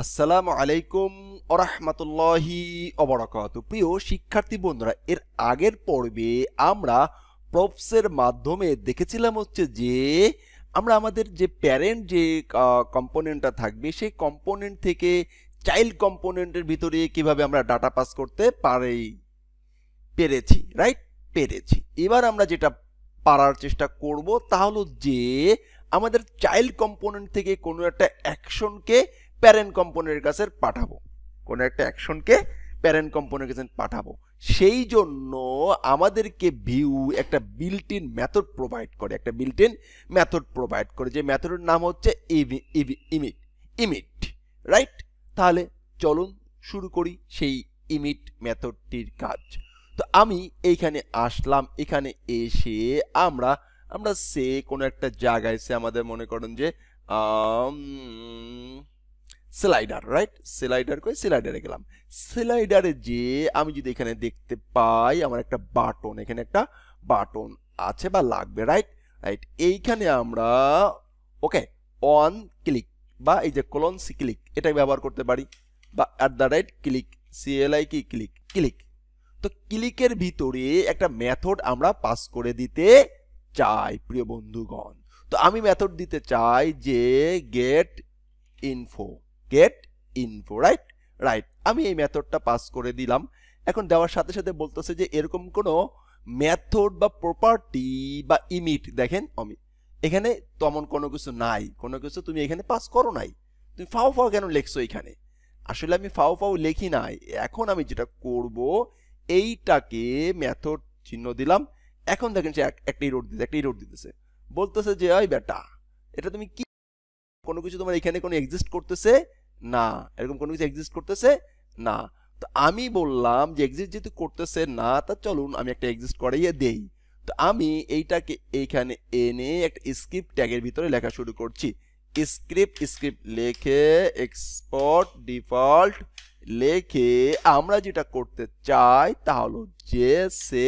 আসসালামু আলাইকুম ওরহমতুল্লাহি ওবারাকাতু। প্রিয় শিক্ষার্থী বন্ধুরা, এর আগের পর্বে আমরা প্রপসের মাধ্যমে দেখেছিলাম যে আমরা আমাদের যে প্যারেন্ট যে কম্পোনেন্টটা থাকবে সেই কম্পোনেন্ট থেকে চাইল্ড কম্পোনেন্টের ভিতরে কিভাবে আমরা ডাটা পাস করতে পেরেছি, রাইট? পেরেছি। এবার আমরা যেটা পারার চেষ্টা করব তা হলো যে আমাদের চাইল্ড কম্পোনেন্ট থেকে কোনো একটা অ্যাকশনকে প্যারেন্ট কম্পোনেন্টের কাছে পাঠাবো, কোনো একটা অ্যাকশনকে প্যারেন্ট কম্পোনেন্টের কাছে পাঠাবো। সেই জন্য আমাদেরকে ভিউ একটা বিল্ট ইন মেথড প্রোভাইড করে, যে মেথডের নাম হচ্ছে ইমিট, রাইট? তাহলে চলুন শুরু করি সেই ইমিট মেথডটির কাজ। তো আমি এইখানে আসলাম, এখানে এসে আমরা সে কোনো একটা জায়গায় সে আমাদের মনে করেন যে স্লাইডার, রাইট? স্লাইডারে গেলাম। স্লাইডারে যে আমি যদি এখানে দেখতে পাই আমার একটা বাটন, এখানে একটা বাটন আছে বা লাগবে, রাইট? এইখানে আমরা ওকে অন ক্লিক বা এই যে কোলন সি ক্লিক এটাই ব্যবহার করতে পারি, বা @ক্লিক CLI কি ক্লিক। তো ক্লিকের ভিতরে একটা মেথড আমরা পাস করে দিতে চাই প্রিয় বন্ধুগণ। তো আমি মেথড দিতে চাই যে গেট ইনফো, রাইট? আমি এই মেথডটা পাস করে দিলাম। এখন দেওয়ার সাথে সাথে বলতেছে যে এরকম কোনো মেথড বা প্রপার্টি বা ইমিট, দেখেন এখানে তেমন কোনো কিছু নাই, কোনো কিছু তুমি এখানে পাস করো নাই। তুমি ফাও কেন লিখছো এখানে? আসলে আমি ফাও লিখি নাই। এখন আমি যেটা করব এইটাকে মেথড চিহ্ন দিলাম। এখন দেখেন সে একটা ইরর দিতেছে, বলতেছে যে ওই বেটা এটা তুমি কি, কোনো কিছু তোমার এখানে কোনো এক্সিস্ট করতেছে না, এরকম কোনো কিছু এক্সিস্ট করতেছে না। তো আমি বললাম যে এক্সিস্ট যেহেতু করতেছে না, তা চলুন আমি একটা এক্সিস্ট করাইয়ে দেই। তো আমি এইটাকে এইখানে এনে একটা স্ক্রিপ্ট ট্যাগের ভিতরে লেখা শুরু করছি। স্ক্রিপ্ট লেখে এক্সপোর্ট ডিফল্ট লেখে আমরা যেটা করতে চাই তা হলো যে সে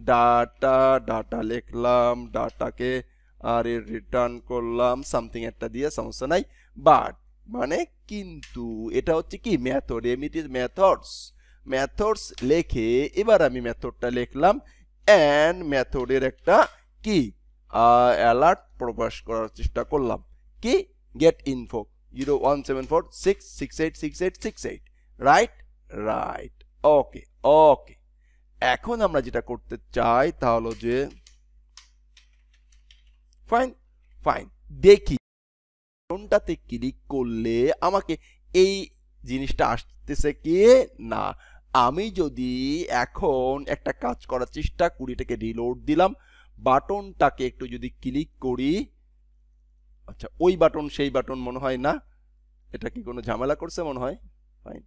ডাটা লিখলাম, ডাটাকে আর রিটার্ন করলাম সামথিং একটা দিয়ে, সমস্যা নাই। বাট মানে কিন্তু এটা হচ্ছে কি মেথড, মেথডস লেখে এবার আমি মেথডটা লিখলাম এন্ড মেথডের একটা কি অ্যালার্ট প্রকাশ করার চেষ্টা করলাম, কি গেট ইনফো 01746686868, রাইট? ওকে। এখন আমরা যেটা করতে চাই তা হলো যে ফাইন দেখি কোনটাতে ক্লিক করলে আমাকে এই জিনিসটা আসতেছে কি না। আমি যদি এখন একটা কাজ করার চেষ্টা করি, এটাকে রিলোড দিলাম, বাটনটাকে একটু যদি ক্লিক করি, আচ্ছা ওই বাটন সেই বাটন মনে হয় না, এটা কি কোনো ঝামেলা করছে মনে হয়। ফাইন,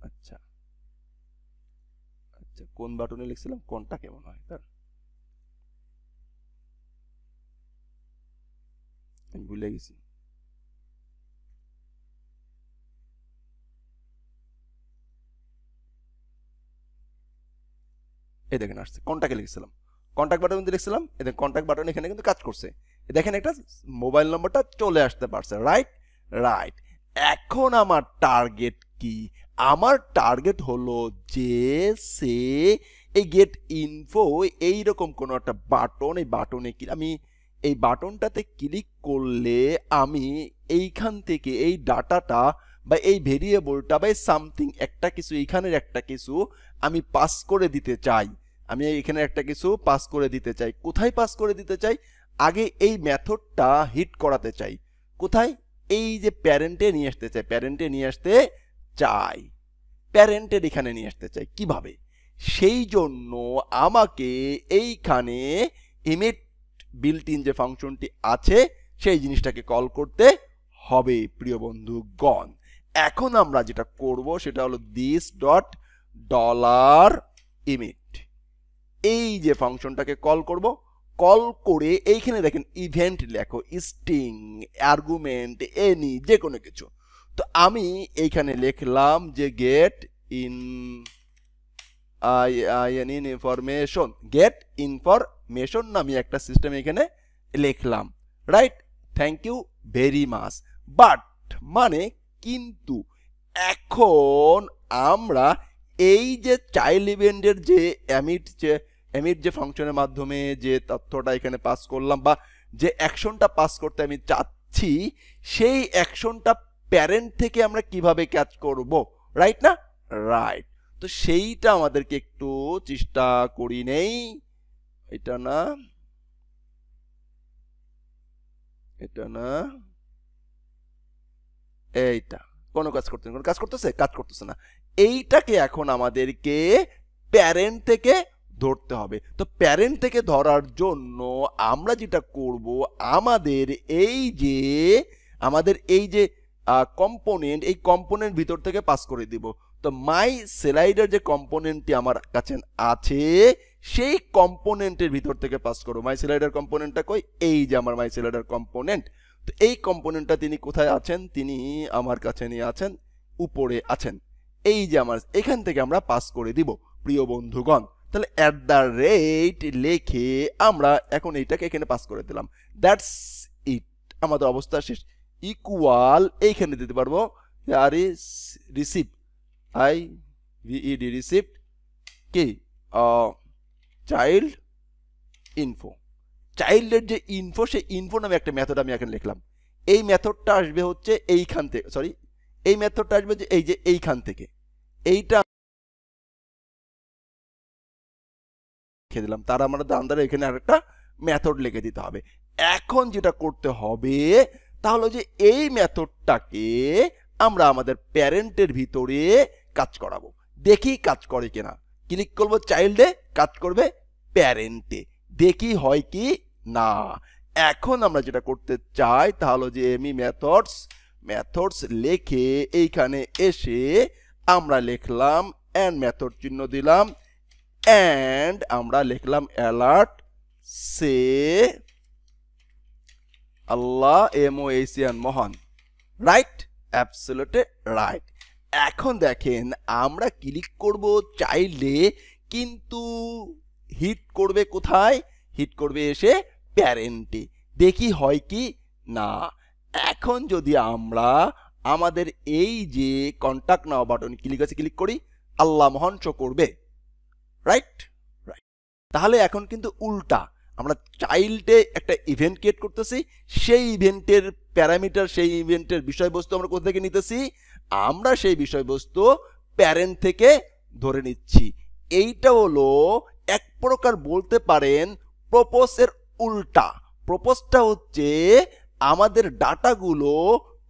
আচ্ছা কোন বাটনে লিখছিলাম, কোনটাকে মনে হয় তার আমি ভুলে গেছি। এই দেখেন আসছে, কন্টাক্টে লিখছিলাম, কন্টাক্ট বাটন দিয়ে লিখছিলাম, এই দেখেন কন্টাক্ট বাটন এখানে কিন্তু কাজ করছে। দেখেন একটা মোবাইল নম্বরটা চলে আসতে পারছে, রাইট? এখন আমার টার্গেট কি? আমার টার্গেট হলো যে সে এই গেট ইনফো এইরকম কোনো একটা বাটন, এই বাটনে কি আমি এই বাটনটাতে ক্লিক করলে আমি এইখান থেকে এই ডাটাটা বা এই ভেরিয়েবলটা বা সামথিং একটা কিছু, এইখানের একটা কিছু আমি পাস করে দিতে চাই। আমি এখানে একটা কিছু পাস করে দিতে চাই। কোথায় পাস করে দিতে চাই? আগে এই মেথডটা হিট করাতে চাই। কোথায়? এই যে প্যারেন্টে নিয়ে আসতে চাই। কিভাবে? সেই জন্য আমাকে এইখানে ইমিট বিল্ট ইন যে ফাংশনটি আছে সেই জিনিসটাকে কল করতে হবে প্রিয় বন্ধুগণ। এখন আমরা যেটা করব সেটা হলো $imit, এই যে ফাংশনটাকে কল করব। কল করে এইখানে দেখেন ইভেন্ট লেখো, স্ট্রিং, আর্গুমেন্ট, এনি যে কোনো কিছু। তো আমি এইখানে লিখলাম যে গেট ইনফরমেশন নামে একটা সিস্টেম এখানে লিখলাম, right? Thank you very much. But মানে কিন্তু এখন আমরা এই যে চাইল্ড ইভেন্টের যে এমিট যে ফাংশনের মাধ্যমে যে তথ্যটা এখানে পাস করলাম বা যে অ্যাকশনটা পাস করতে আমি চাচ্ছি সেই অ্যাকশনটা প্যারেন্ট থেকে আমরা কিভাবে ক্যাচ করব, রাইট না? রাইট। তো সেইটা আমাদেরকে একটু চেষ্টা করি নেই। এটা না, এটা না, এইটা কোনো কাজ করতেছে, কাজ করতেছে না। এইটাকে এখন আমাদেরকে প্যারেন্ট থেকে ধরতে হবে। তো প্যারেন্ট থেকে ধরার জন্য আমরা যেটা করব, আমাদের এই যে কম্পোনেন্ট, এই কম্পোনেন্ট ভিতর থেকে পাস করে দিব। তো মাই স্লাইডার যে কম্পোনেন্টটি আমার কাছে আছে সেই কম্পোনেন্টের ভিতর থেকে পাস করো। মাই স্লাইডার কম্পোনেন্টটা কই? এই যে আমার মাই স্লাইডার কম্পোনেন্ট। তো এই কম্পোনেন্টটা তিনি কোথায় আছেন? তিনি আমার কাছে নিয়ে আছেন, উপরে আছেন। এই যে আমার এখান থেকে আমরা পাস করে দিব প্রিয় বন্ধুগণ। তাহলে @ লিখে আমরা এখন এইটাকে এখানে পাস করে দিলাম। দ্যাটস ইট, আমাদের অবস্থা শেষ। ইকুয়াল এইখানে দিতে পারবো রিসিভ, রিসিভ কি চাইল্ড ইনফো। চাইল্ডের যে ইনফো, সেই ইনফো নামে একটা মেথড আমি এখানে লিখলাম। এই মেথডটা আসবে হচ্ছে এইখান থেকে, সরি এই মেথডটা আসবে যে এই যে এইখান থেকে, এইটা লিখে দিলাম। তার আমরা দান্দারে এখানে আরেকটা মেথড লিখে দিতে হবে। এখন যেটা করতে হবে তাহলে যে এই মেথডটাকে আমরা আমাদের প্যারেন্টের ভিতরে কাজ করাবো। দেখি কাজ করে কিনা। ক্লিক করবো চাইল্ডে, কাজ করবে প্যারেন্টে, দেখি হয় কি না। এখন আমরা যেটা করতে চাই তাহলে যে এমি মেথডস লিখে এইখানে এসে আমরা লিখলাম এন্ড মেথড চিহ্ন দিলাম, এন্ড আমরা লিখলাম অ্যালার্ট সে আল্লাহ MOHAN মহান, রাইট? Absolutely right. এখন দেখেন আমরা ক্লিক করব চাইল্ডে, কিন্তু হিট করবে কোথায়? হিট করবে এসে প্যারেন্টে, দেখি হয় কি না। এখন যদি আমরা আমাদের এই যে কন্টাক্ট নাও বাটন ক্লিক করি, আল্লাহ মহান শো করবে, রাইট? রাইট। তাহলে এখন কিন্তু উল্টা, আমরা চাইল্ডে একটা ইভেন্ট ক্রিয়েট করতেছি, সেই ইভেন্টের প্যারামিটার, সেই ইভেন্টের বিষয়বস্তু আমরা কোথা থেকে নিতেছি? আমরা সেই বিষয়বস্তু প্যারেন্ট থেকে ধরে নিচ্ছি। এইটা হলো এক প্রকার বলতে পারেন প্রপোজের উল্টা। প্রপোজটা হচ্ছে আমাদের ডাটাগুলো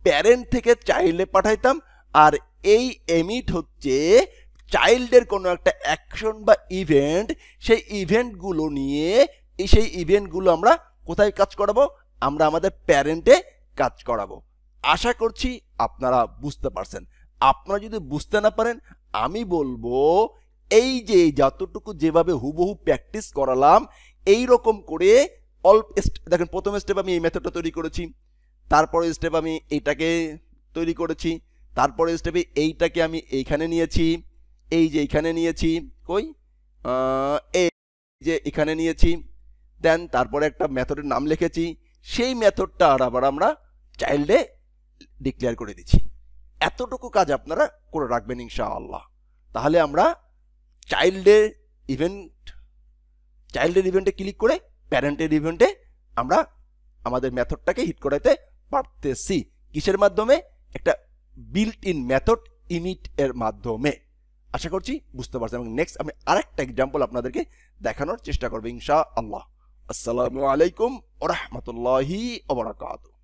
প্যারেন্ট থেকে চাইল্ডে পাঠাইতাম, আর এই এমিট হচ্ছে চাইল্ডের কোনো একটা অ্যাকশন বা ইভেন্ট, সেই ইভেন্টগুলো নিয়ে সেই ইভেন্টগুলো আমরা কোথায় কাজ করাবো? আমরা আমাদের প্যারেন্টে কাজ করাবো। আশা করছি আপনারা বুঝতে পারছেন। আপনারা যদি বুঝতে না পারেন, আমি বলবো এই যে যতটুকু যেভাবে হুবহু প্র্যাকটিস করালাম, এই রকম করে দেখেন প্রথম স্টেপ আমি এই মেথডটা তৈরি করেছি, তারপরে স্টেপ আমি এইটাকে তৈরি করেছি, তারপরে স্টেপে এইটাকে আমি এইখানে নিয়েছি, এই যে এইখানে নিয়েছি, কই এই যে এখানে নিয়েছি, দেন তারপরে একটা মেথডের নাম লিখেছি, সেই মেথডটা আবার আমরা চাইল্ডে ডিক্লেয়ার করে দিচ্ছি। এতটুকু কাজ আপনারা করে রাখবেন ইনশাআল্লাহ। তাহলে আমরা চাইল্ডের ইভেন্টে ক্লিক করে প্যারেন্টের ইভেন্টে আমরা আমাদের মেথডটাকে হিট করাতে পারতেছি। কিসের মাধ্যমে? একটা বিল্ট ইন মেথড ইনিট এর মাধ্যমে। আশা করছি বুঝতে পারছেন। এবং নেক্সট আমি আরেকটা এক্সাম্পল আপনাদেরকে দেখানোর চেষ্টা করব ইনশাআল্লাহ। আসসালামু আলাইকুম ওয়া রাহমাতুল্লাহি ওয়া বারাকাতুহু।